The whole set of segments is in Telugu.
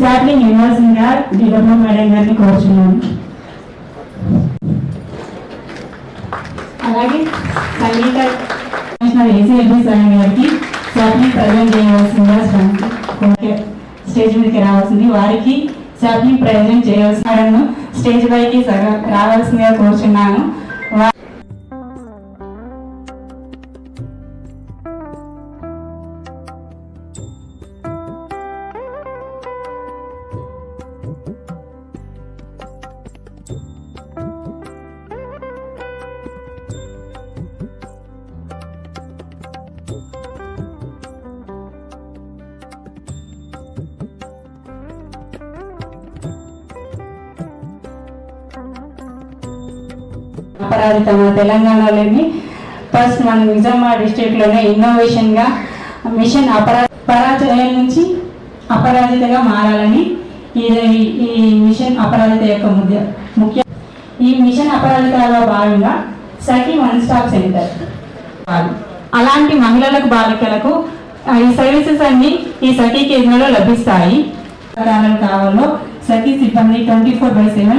శాప్లింగ్ ఇవ్వాల్సిందిగా డిడబ్ల్యూ మేడం గారిని కోరుచున్నాను. అలాగే సంగీత ఏసీఎల్బీ సాయం గారికి శాప్లింగ్ ప్రజెంట్ చేయవలసిందిగా స్టేజ్ మీదకి రావాల్సింది. వారికి శాప్లింగ్ ప్రజెంట్ చేయవలసిన స్టేజ్ పైకి రావాల్సిందిగా కోరుచున్నాను. అపరాధిత మన తెలంగాణలోని ఫస్ట్ మన నిజామాబాద్ డిస్ట్రిక్ట్లోనే ఇన్నోవేషన్గా మిషన్ పరాజయం నుంచి అపరాజితగా మారాలని ఈ మిషన్ అపరాజిత యొక్క ముఖ్య ఈ మిషన్ అపరాజితలో భాగంగా సఖీ వన్ స్టాప్ సెంటర్ అలాంటి మహిళలకు బాలికలకు ఈ సర్వీసెస్ అన్ని ఈ సఖీ కేంద్రంలో లభిస్తాయి. కావాలో సఖీ సిబ్బంది 24/7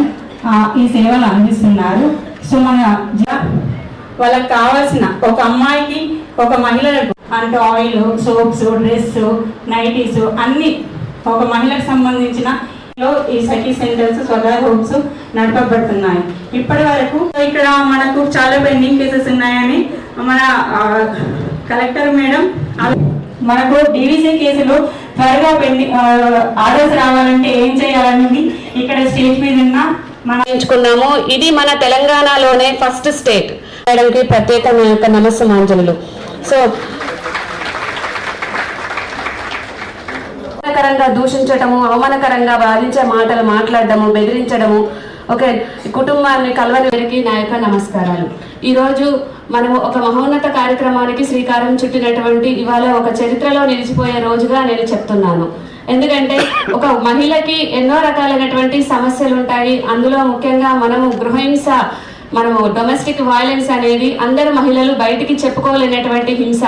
ఈ సేవలు అందిస్తున్నారు. సో మన వాళ్ళకి కావాల్సిన ఒక అమ్మాయికి ఒక మహిళలకు అంటే ఆయిల్, సోప్స్, డ్రెస్, నైటీస్ అన్ని ఒక మహిళకు సంబంధించిన ఈ సఖీ సెంటర్స్, స్వదా హోమ్స్ నడపబడుతున్నాయి. ఇప్పటి వరకు ఇక్కడ మనకు చాలా పెండింగ్ కేసెస్ ఉన్నాయని మన కలెక్టర్ మేడం మనకు డివిజీ కేసులు త్వరగా పెండింగ్ ఆర్డర్స్ రావాలంటే ఏం చేయాలని ఇక్కడ స్టేజ్ మీద ఉన్న ఎంచుకున్నాము. ఇది మన తెలంగాణలోనే ఫస్ట్ స్టేట్. మేడంకి ప్రత్యేకమైన నమస్సుమాంజలులు. సో అవమానకరంగా దూషించటము, అవమానకరంగా బాధించే మాటలు మాట్లాడటము, బెదిరించడము, ఓకే, కుటుంబాన్ని కలవని నా యొక్క నమస్కారాలు. ఈరోజు మనము ఒక మహోన్నత కార్యక్రమానికి శ్రీకారం చుట్టినటువంటి ఇవాళ ఒక చరిత్రలో నిలిచిపోయే రోజుగా నేను చెప్తున్నాను. ఎందుకంటే ఒక మహిళకి ఎన్నో రకాలైనటువంటి సమస్యలు ఉంటాయి. అందులో ముఖ్యంగా మనము డొమెస్టిక్ వైలెన్స్ అనేది అందరు మహిళలు బయటికి చెప్పుకోలేనటువంటి హింస.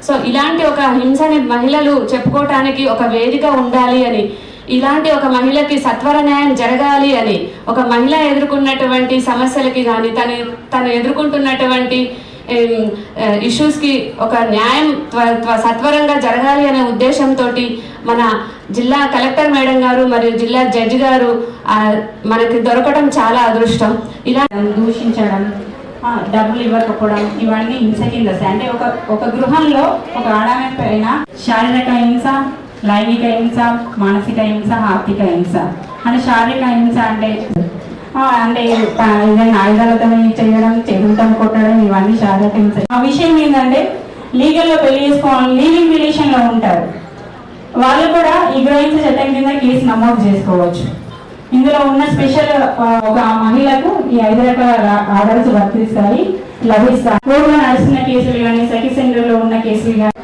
సో ఇలాంటి ఒక హింసని మహిళలు చెప్పుకోవటానికి ఒక వేదిక ఉండాలి అని, ఇలాంటి ఒక మహిళకి సత్వర న్యాయం జరగాలి అని, ఒక మహిళ ఎదుర్కొన్నటువంటి సమస్యలకి కానీ తను ఎదుర్కొంటున్నటువంటి ఇష్యూస్కి ఒక న్యాయం సత్వరంగా జరగాలి అనే ఉద్దేశంతో మన జిల్లా కలెక్టర్ మేడం గారు మరియు జిల్లా జడ్జి గారు మనకి దొరకడం చాలా అదృష్టం. ఇలా దూషించడం, డబ్బులు ఇవ్వకపోవడం ఇవన్నీ హింస కింద. అంటే ఒక గృహంలో ఒక ఆడమే పైన శారీరక హింస, లైంగిక హింస, మానసిక హింస, ఆర్థిక హింస. అంటే శారీరక హింస అంటే ఏదైనా ఆయుధాలతో చేయడం, చెగులతో కొట్టడం ఇవన్నీ శారీరక హింస. ఆ విషయం ఏంటంటే లీగల్లో పెళ్లి చేసుకోవాలి, లీవింగ్ రిలేషన్ లో ఉంటారు వాళ్ళు కూడా ఈ గృహహింస చట్టం కింద కేసు నమోదు చేసుకోవచ్చు. ఇందులో ఉన్న స్పెషల్ ఒక మహిళకు ఈ 5 రకాల ఆర్డర్స్ వర్తిస్తాయి, లభిస్తాయి. కోర్టులో నడుస్తున్న కేసులు కానీ, సఖీ సెంటర్లో ఉన్న కేసులు కానీ